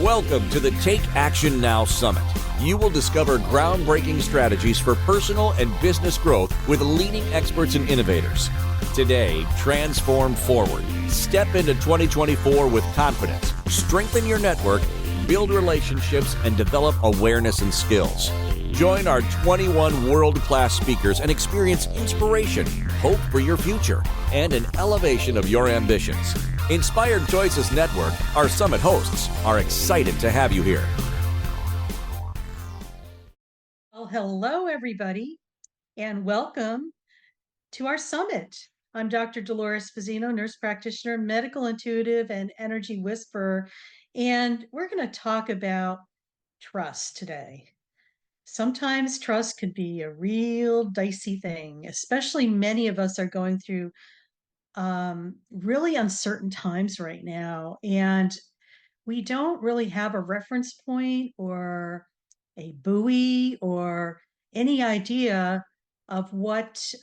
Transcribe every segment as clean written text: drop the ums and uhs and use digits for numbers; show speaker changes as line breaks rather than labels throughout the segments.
Welcome to the Take Action Now Summit. You will discover groundbreaking strategies for personal and business growth with leading experts and innovators. Today, transform forward. Step into 2024 with confidence. Strengthen your network, build relationships, and develop awareness and skills. Join our 21 world-class speakers and experience inspiration, hope for your future, and an elevation of your ambitions. Inspired Choices Network, our summit hosts, are excited to have you here.
Well, hello, everybody, and welcome to our summit. I'm Dr. Dolores Fazzino, nurse practitioner, medical intuitive, and energy whisperer, and we're going to talk about trust today. Sometimes trust can be a real dicey thing, especially many of us are going through really uncertain times right now, and we don't really have a reference point or a buoy or any idea of what's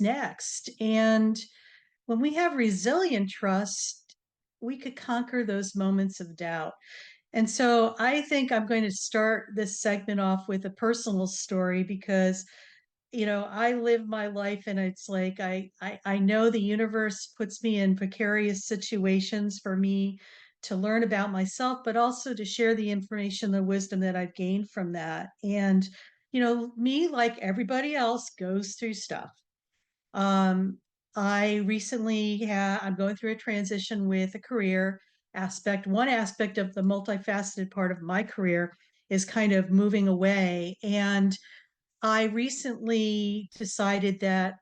next. And when we have resilient trust, we could conquer those moments of doubt. And so I think I'm going to start this segment off with a personal story because I live my life and it's like I know the universe puts me in precarious situations for me to learn about myself, but also to share the information, the wisdom that I've gained from that. And me, like everybody else, goes through stuff. um I'm going through a transition with a career aspect. One aspect of the multifaceted part of my career is kind of moving away, and I recently decided that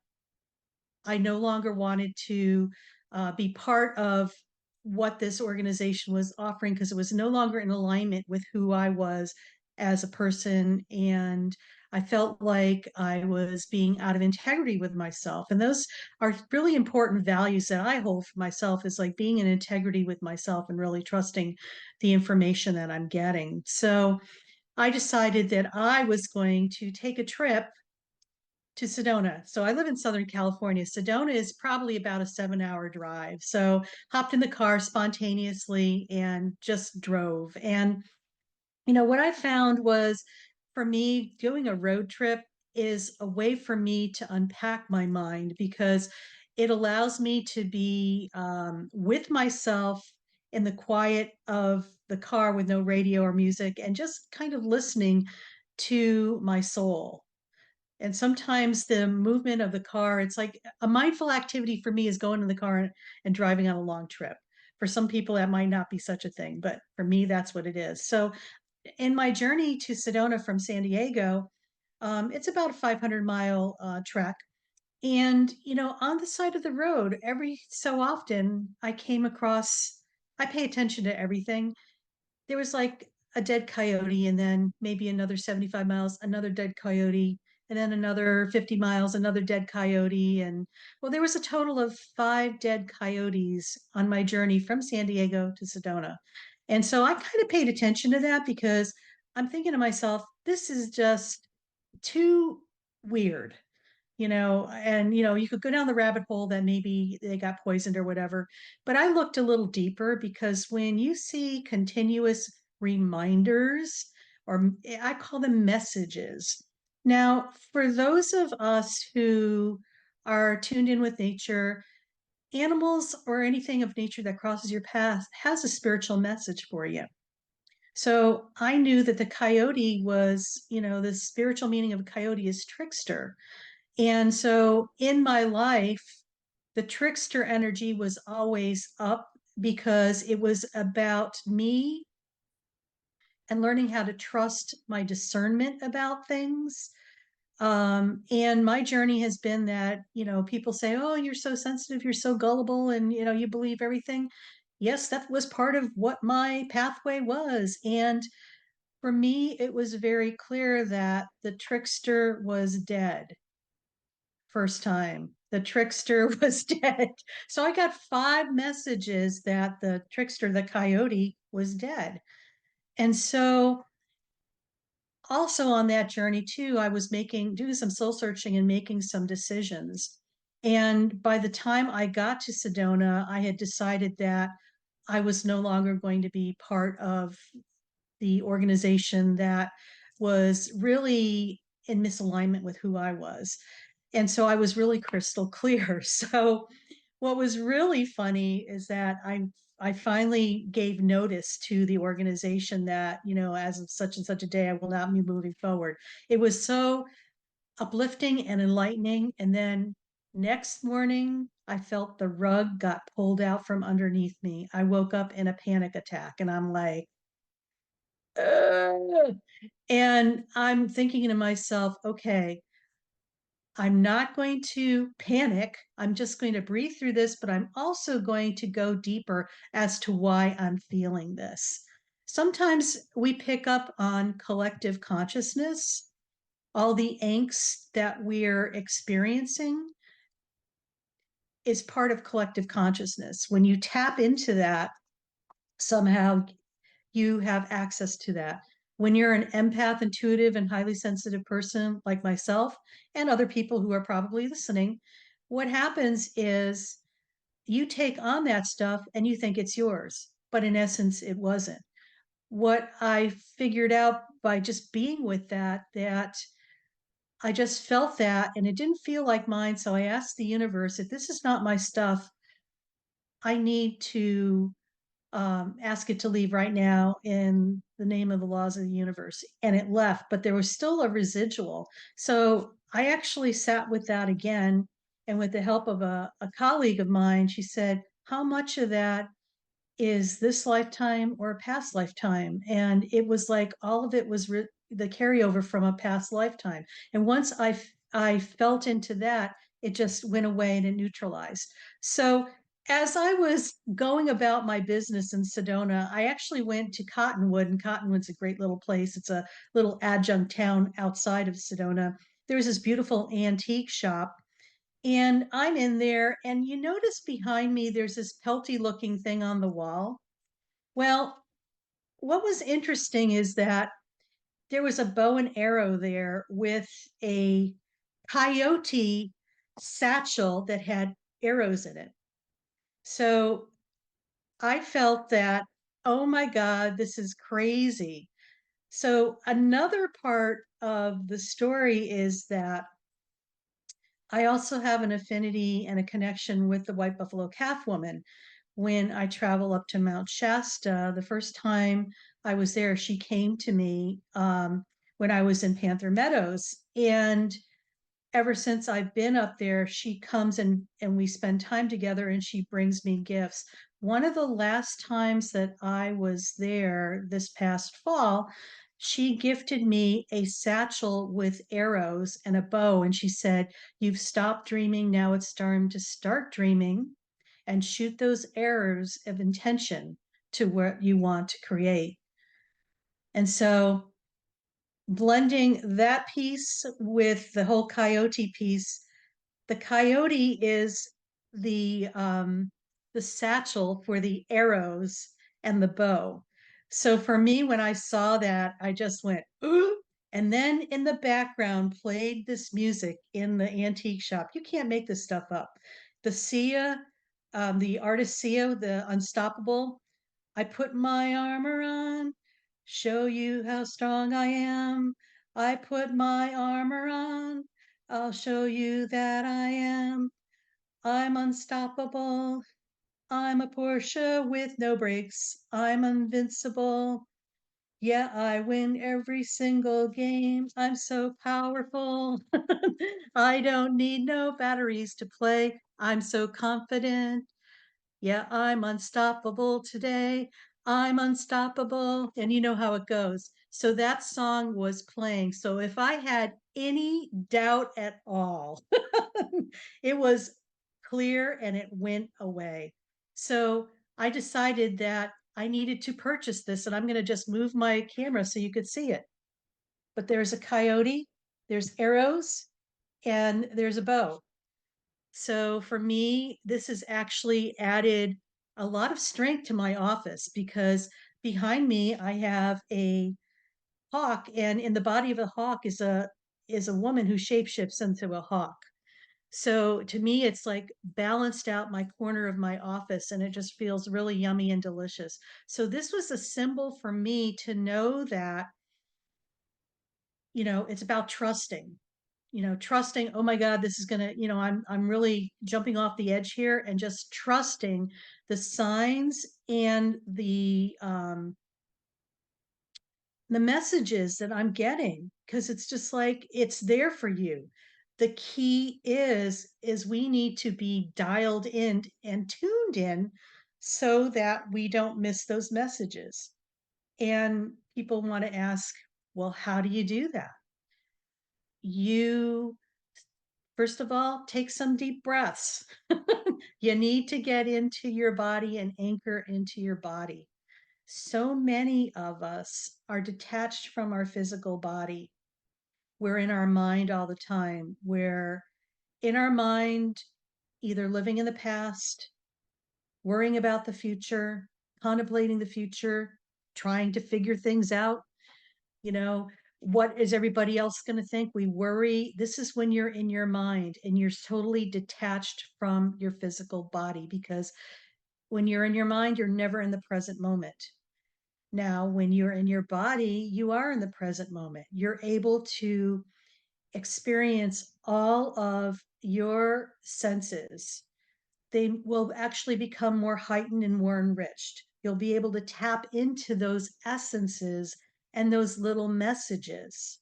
I no longer wanted to be part of what this organization was offering because it was no longer in alignment with who I was as a person. And I felt like I was being out of integrity with myself. And those are really important values that I hold for myself, is like being in integrity with myself and really trusting the information that I'm getting. So I decided that I was going to take a trip to Sedona. So I live in Southern California. Sedona is probably about a 7-hour drive. So hopped in the car spontaneously and just drove. And what I found was, for me, doing a road trip is a way for me to unpack my mind because it allows me to be with myself in the quiet of the car with no radio or music and just kind of listening to my soul. And sometimes the movement of the car, it's like a mindful activity for me is going in the car and driving on a long trip. For some people, that might not be such a thing, but for me, that's what it is. So in my journey to Sedona from San Diego, it's about a 500-mile trek. And, on the side of the road, every so often I pay attention to everything. There was like a dead coyote, and then maybe another 75 miles, another dead coyote, and then another 50 miles, another dead coyote. And well, there was a total of 5 dead coyotes on my journey from San Diego to Sedona. And so I kind of paid attention to that because I'm thinking to myself, this is just too weird. And you could go down the rabbit hole that maybe they got poisoned or whatever. But I looked a little deeper because when you see continuous reminders, or I call them messages. Now, for those of us who are tuned in with nature, animals or anything of nature that crosses your path has a spiritual message for you. So I knew that the coyote was, the spiritual meaning of a coyote is trickster. And so in my life, the trickster energy was always up because it was about me and learning how to trust my discernment about things. And my journey has been that, people say, oh, you're so sensitive, you're so gullible, and, you believe everything. Yes, that was part of what my pathway was. And for me, it was very clear that the trickster was dead. First time the trickster was dead. So I got 5 messages that the trickster, the coyote, was dead. And so also on that journey too, I was doing some soul searching and making some decisions. And by the time I got to Sedona, I had decided that I was no longer going to be part of the organization that was really in misalignment with who I was. And so I was really crystal clear. So what was really funny is that I finally gave notice to the organization that, as of such and such a day, I will not be moving forward. It was so uplifting and enlightening. And then next morning, I felt the rug got pulled out from underneath me. I woke up in a panic attack and I'm like, ugh. And I'm thinking to myself, okay, I'm not going to panic. I'm just going to breathe through this, but I'm also going to go deeper as to why I'm feeling this. Sometimes we pick up on collective consciousness, all the angst that we're experiencing is part of collective consciousness. When you tap into that, somehow you have access to that. When you're an empath, intuitive, and highly sensitive person like myself and other people who are probably listening, what happens is you take on that stuff and you think it's yours, but in essence, it wasn't. What I figured out by just being with that I just felt that and it didn't feel like mine. So I asked the universe, if this is not my stuff, I need to ask it to leave right now in the name of the laws of the universe. And it left, but there was still a residual. So I actually sat with that again. And with the help of a colleague of mine, she said, how much of that is this lifetime or a past lifetime? And it was like all of it was the carryover from a past lifetime. And once I felt into that, it just went away and it neutralized. So as I was going about my business in Sedona, I actually went to Cottonwood, and Cottonwood's a great little place. It's a little adjunct town outside of Sedona. There's this beautiful antique shop and I'm in there, and you notice behind me, there's this pelty looking thing on the wall. Well, what was interesting is that there was a bow and arrow there with a coyote satchel that had arrows in it. So I felt that, oh my God, this is crazy. So another part of the story is that I also have an affinity and a connection with the White Buffalo Calf Woman. When I travel up to Mount Shasta, the first time I was there, she came to me when I was in Panther Meadows. And ever since I've been up there, she comes and we spend time together and she brings me gifts. One of the last times that I was there this past fall, she gifted me a satchel with arrows and a bow. And she said, you've stopped dreaming. Now it's time to start dreaming and shoot those arrows of intention to what you want to create. And so blending that piece with the whole coyote piece, the coyote is the satchel for the arrows and the bow. So for me, when I saw that, I just went, ooh. And then in the background played this music in the antique shop. You can't make this stuff up. The Sia, the artist Sia, the Unstoppable. I put my armor on, show you how strong I am. I put my armor on, I'll show you that I am. I'm unstoppable. I'm a Porsche with no brakes. I'm invincible. Yeah, I win every single game. I'm so powerful. I don't need no batteries to play. I'm so confident. Yeah, I'm unstoppable today. I'm unstoppable. And you know how it goes. So that song was playing. So if I had any doubt at all, it was clear and it went away. So I decided that I needed to purchase this and I'm going to just move my camera so you could see it. But there's a coyote, there's arrows, and there's a bow. So for me, this has actually added a lot of strength to my office because behind me I have a hawk, and in the body of the hawk is a woman who shapeshifts into a hawk. So to me, it's like balanced out my corner of my office and it just feels really yummy and delicious. So this was a symbol for me to know that, it's about trusting, trusting, oh my God, this is gonna, I'm really jumping off the edge here and just trusting the signs and the messages that I'm getting, because it's just like it's there for you. The key is we need to be dialed in and tuned in so that we don't miss those messages. And people want to ask, well, how do you do that? You First of all, take some deep breaths. You need to get into your body and anchor into your body. So many of us are detached from our physical body. We're in our mind all the time. We're in our mind, either living in the past, worrying about the future, contemplating the future, trying to figure things out. You know, what is everybody else going to think? We worry. This is when you're in your mind and you're totally detached from your physical body, because when you're in your mind, you're never in the present moment. Now, when you're in your body, you are in the present moment. You're able to experience all of your senses. They will actually become more heightened and more enriched. You'll be able to tap into those essences and those little messages.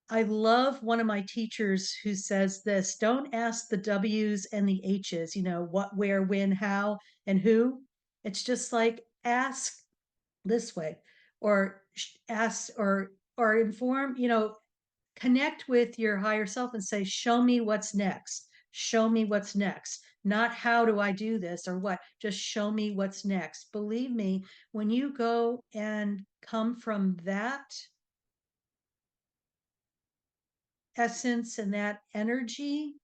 I love one of my teachers who says this: don't ask the W's and the H's, what, where, when, how, and who. It's just like ask this way, or ask, or inform, connect with your higher self and say, show me what's next. Show me what's next. Not how do I do this or what, just show me what's next. Believe me, when you go and come from that essence and that energy,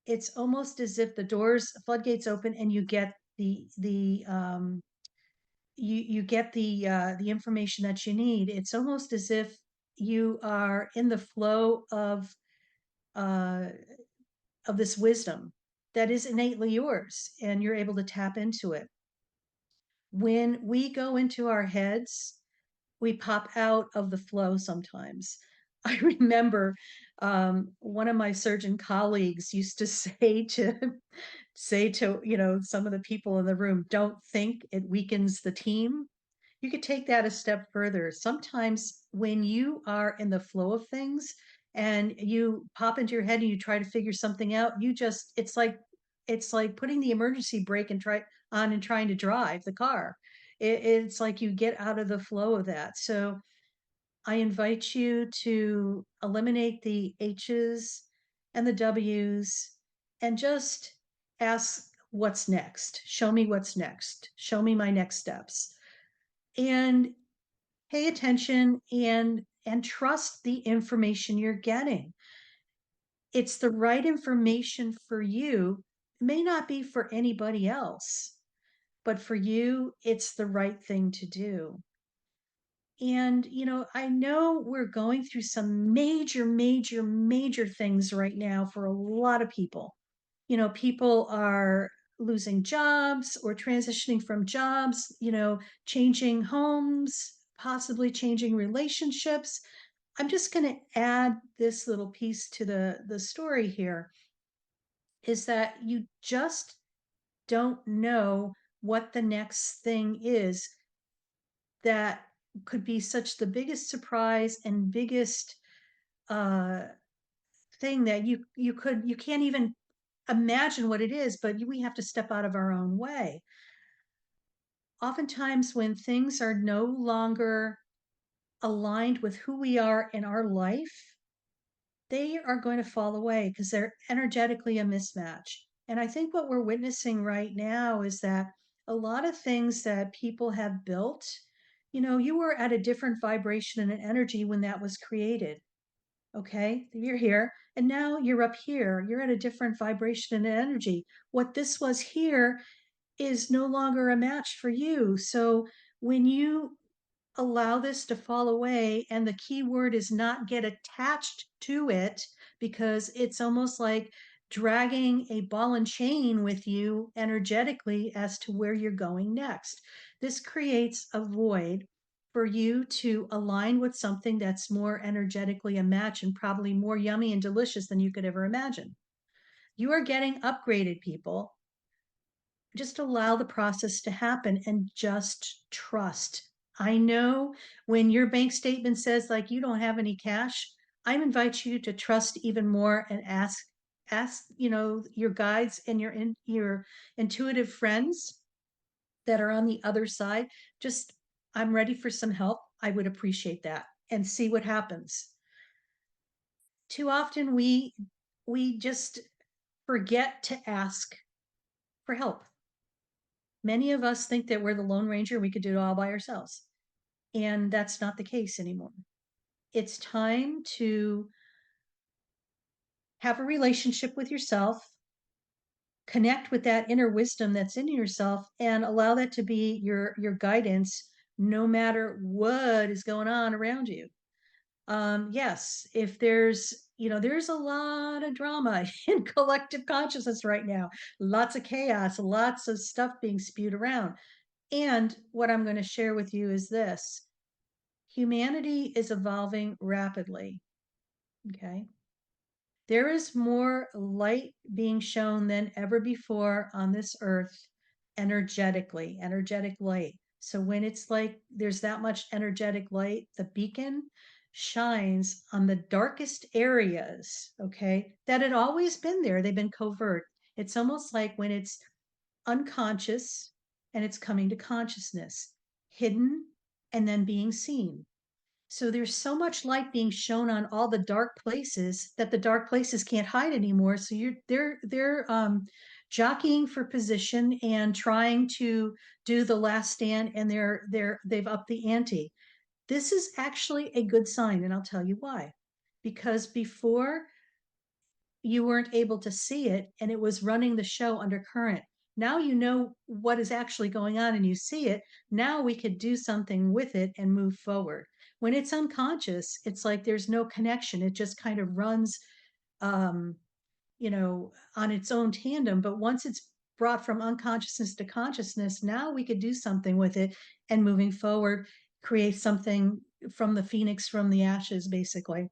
it's almost as if the doors, floodgates open, and you get you get the information that you need. It's almost as if you are in the flow uh of this wisdom that is innately yours, and you're able to tap into it. When we go into our heads, we pop out of the flow sometimes. I remember one of my surgeon colleagues used to say to some of the people in the room, don't think, it weakens the team. You could take that a step further. Sometimes when you are in the flow of things and you pop into your head and you try to figure something out, it's like putting the emergency brake and trying to drive the car. It's like you get out of the flow of that. So I invite you to eliminate the H's and the W's and just ask what's next. Show me what's next. Show me my next steps. And pay attention and trust the information you're getting. It's the right information for you. It may not be for anybody else, but for you, it's the right thing to do. And, I know we're going through some major, major, major things right now for a lot of people. People are losing jobs or transitioning from jobs, changing homes, possibly changing relationships. I'm just going to add this little piece to the story here, is that you just don't know what the next thing is that could be such the biggest surprise and biggest uh thing that you can't even imagine what it is, but we have to step out of our own way. Oftentimes when things are no longer aligned with who we are in our life, they are going to fall away because they're energetically a mismatch. And I think what we're witnessing right now is that a lot of things that people have built, you were at a different vibration and an energy when that was created. Okay, you're here, and now you're up here. You're at a different vibration and energy. What this was here is no longer a match for you. So when you allow this to fall away, and the key word is not get attached to it, because it's almost like dragging a ball and chain with you energetically as to where you're going next. This creates a void for you to align with something that's more energetically a match and probably more yummy and delicious than you could ever imagine. You are getting upgraded, people. Just allow the process to happen and just trust. I know when your bank statement says like you don't have any cash, I invite you to trust even more and ask, your guides and your intuitive friends that are on the other side. Just, I'm ready for some help. I would appreciate that and see what happens. Too often we just forget to ask for help. Many of us think that we're the Lone Ranger, we could do it all by ourselves. And that's not the case anymore. It's time to have a relationship with yourself, connect with that inner wisdom that's in yourself, and allow that to be your guidance no matter what is going on around you. Yes, if there's a lot of drama in collective consciousness right now, lots of chaos, lots of stuff being spewed around. And what I'm going to share with you is this: humanity is evolving rapidly. Okay. There is more light being shown than ever before on this earth energetically, energetic light. So when it's like there's that much energetic light, the beacon shines on the darkest areas, okay, that had always been there. They've been covert. It's almost like when it's unconscious and it's coming to consciousness, hidden and then being seen. So there's so much light being shown on all the dark places that the dark places can't hide anymore. So they're jockeying for position and trying to do the last stand, and they've upped the ante. This is actually a good sign, and I'll tell you why. Because before you weren't able to see it and it was running the show under current. Now you know what is actually going on and you see it. Now we could do something with it and move forward. When it's unconscious, it's like there's no connection. It just kind of runs, um, on its own tandem. But once it's brought from unconsciousness to consciousness, now we could do something with it and moving forward, create something from the phoenix from the ashes, basically.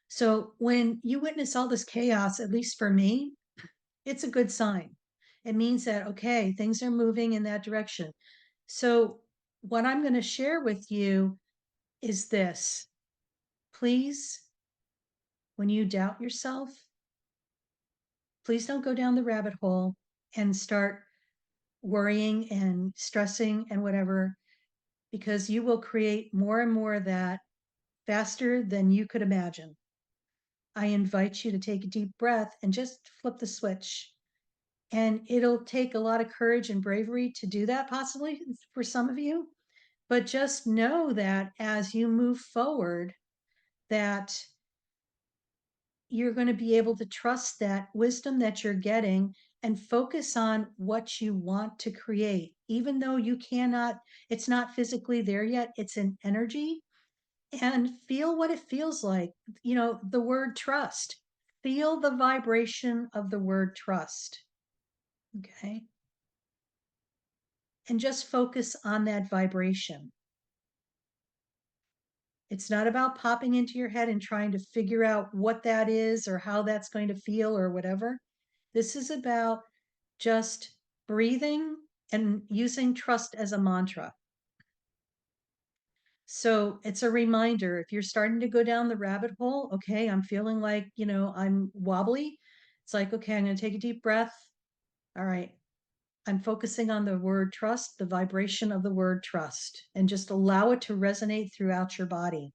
So when you witness all this chaos, at least for me, it's a good sign. It means that, okay, things are moving in that direction. So what I'm going to share with you is this. Please, when you doubt yourself, please don't go down the rabbit hole and start worrying and stressing and whatever, because you will create more and more of that faster than you could imagine. I invite you to take a deep breath and just flip the switch. And it'll take a lot of courage and bravery to do that, possibly for some of you. But just know that as you move forward, that you're going to be able to trust that wisdom that you're getting and focus on what you want to create. Even though you cannot, it's not physically there yet, it's an energy. And feel what it feels like. The word trust. Feel the vibration of the word trust. Okay. And just focus on that vibration. It's not about popping into your head and trying to figure out what that is or how that's going to feel or whatever. This is about just breathing and using trust as a mantra. So it's a reminder, if you're starting to go down the rabbit hole, okay, I'm feeling like, I'm wobbly. It's like, okay, I'm going to take a deep breath. All right. I'm focusing on the word trust, the vibration of the word trust, and just allow it to resonate throughout your body.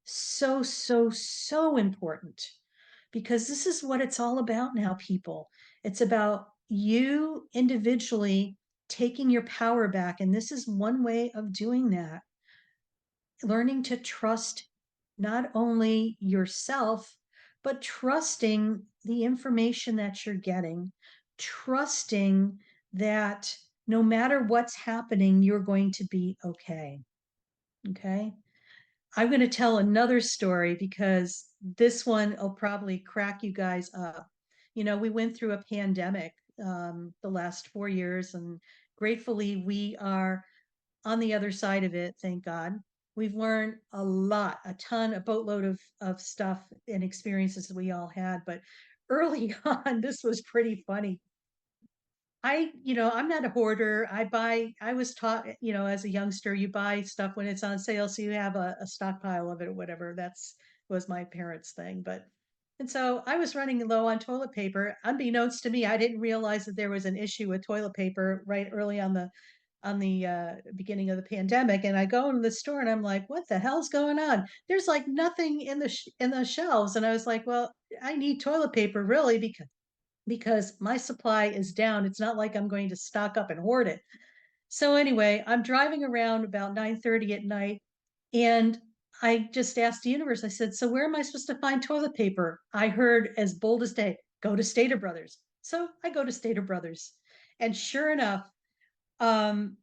So, so, so important, because this is what it's all about now, people. It's about you individually taking your power back. And this is one way of doing that. Learning to trust not only yourself, but trusting the information that you're getting, trusting that no matter what's happening, you're going to be okay. Okay. I'm going to tell another story because this one will probably crack you guys up. We went through a pandemic the last 4 years, and gratefully we are on the other side of it, thank God. We've learned a lot, a boatload of stuff and experiences that we all had. But early on, this was pretty funny. I'm not a hoarder. I was taught, as a youngster, you buy stuff when it's on sale, so you have a stockpile of it or whatever. Was my parents' thing. And so I was running low on toilet paper. Unbeknownst to me, I didn't realize that there was an issue with toilet paper right early on the beginning of the pandemic. And I go into the store and I'm like, what the hell's going on? There's like nothing in the shelves. And I was like, well, I need toilet paper really because my supply is down. It's not like I'm going to stock up and hoard it. So anyway, I'm driving around about 9:30 at night, and I just asked the universe, I said, so where am I supposed to find toilet paper? I heard as bold as day, go to Stater Brothers. So I go to Stater Brothers. And sure enough, um,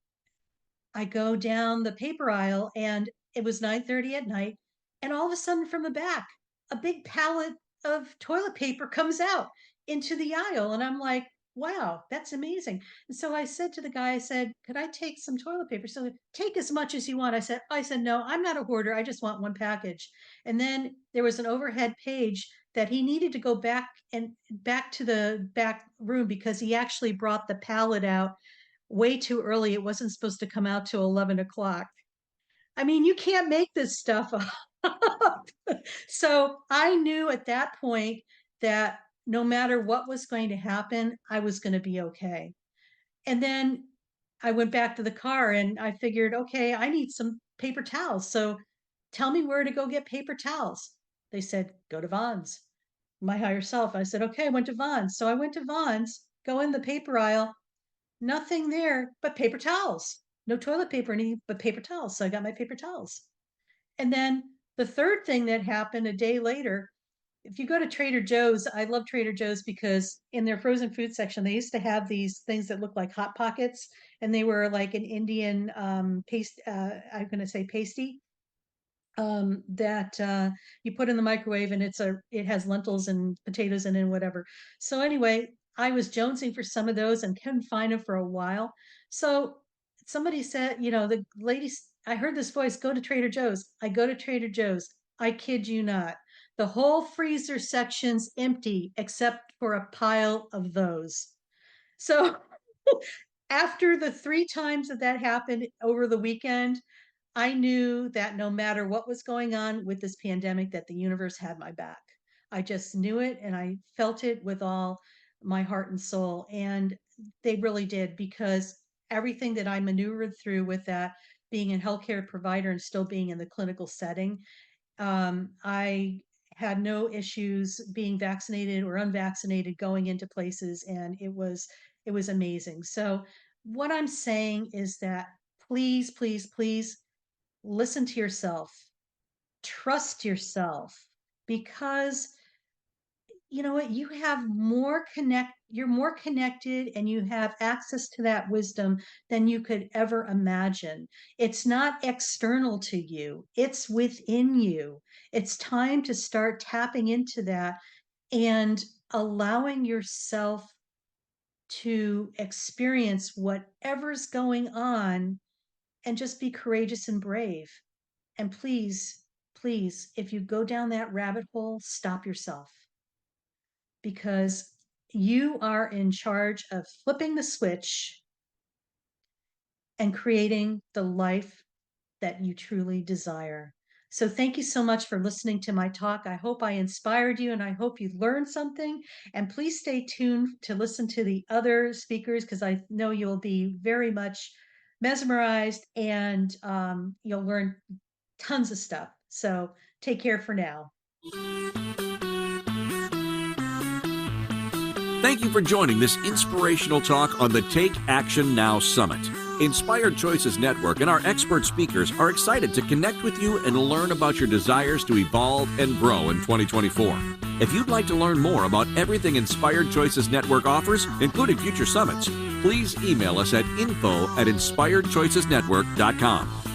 I go down the paper aisle and it was 9:30 at night. And all of a sudden from the back, a big pallet of toilet paper comes out into the aisle. And I'm like, wow, that's amazing. And so I said to the guy, I said, could I take some toilet paper? So take as much as you want. I said, no, I'm not a hoarder. I just want one package. And then there was an overhead page that he needed to go back to the back room because he actually brought the pallet out way too early. It wasn't supposed to come out till 11 o'clock. I mean, you can't make this stuff up. So I knew at that point that no matter what was going to happen, I was going to be okay. And then I went back to the car and I figured, okay, I need some paper towels. So tell me where to go get paper towels. They said, go to Vaughn's, my higher self. I said, okay, I went to Vaughn's. So I went to Vaughn's, go in the paper aisle, nothing there but paper towels. No toilet paper, but paper towels. So I got my paper towels. And then the third thing that happened a day later, if you go to Trader Joe's, I love Trader Joe's because in their frozen food section, they used to have these things that look like Hot Pockets, and they were like an Indian paste. I'm going to say pasty that you put in the microwave, and it has lentils and potatoes in it and whatever. So anyway, I was jonesing for some of those and couldn't find them for a while. So somebody said, the ladies, I heard this voice, go to Trader Joe's. I go to Trader Joe's. I kid you not. The whole freezer section's empty except for a pile of those. So after the 3 times that happened over the weekend, I knew that no matter what was going on with this pandemic, that the universe had my back. I just knew it and I felt it with all my heart and soul. And they really did, because everything that I maneuvered through with that, being a healthcare provider and still being in the clinical setting, I had no issues being vaccinated or unvaccinated going into places, and it was amazing. So what I'm saying is that please, please, please listen to yourself, trust yourself, because you know what, you're more connected and you have access to that wisdom than you could ever imagine. It's not external to you, it's within you. It's time to start tapping into that and allowing yourself to experience whatever's going on, and just be courageous and brave. And please, please, if you go down that rabbit hole, stop yourself, because you are in charge of flipping the switch and creating the life that you truly desire. So thank you so much for listening to my talk. I hope I inspired you and I hope you learned something. And please stay tuned to listen to the other speakers, because I know you'll be very much mesmerized, and you'll learn tons of stuff. So take care for now.
Thank you for joining this inspirational talk on the Take Action Now Summit. Inspired Choices Network and our expert speakers are excited to connect with you and learn about your desires to evolve and grow in 2024. If you'd like to learn more about everything Inspired Choices Network offers, including future summits, please email us at info@inspiredchoicesnetwork.com.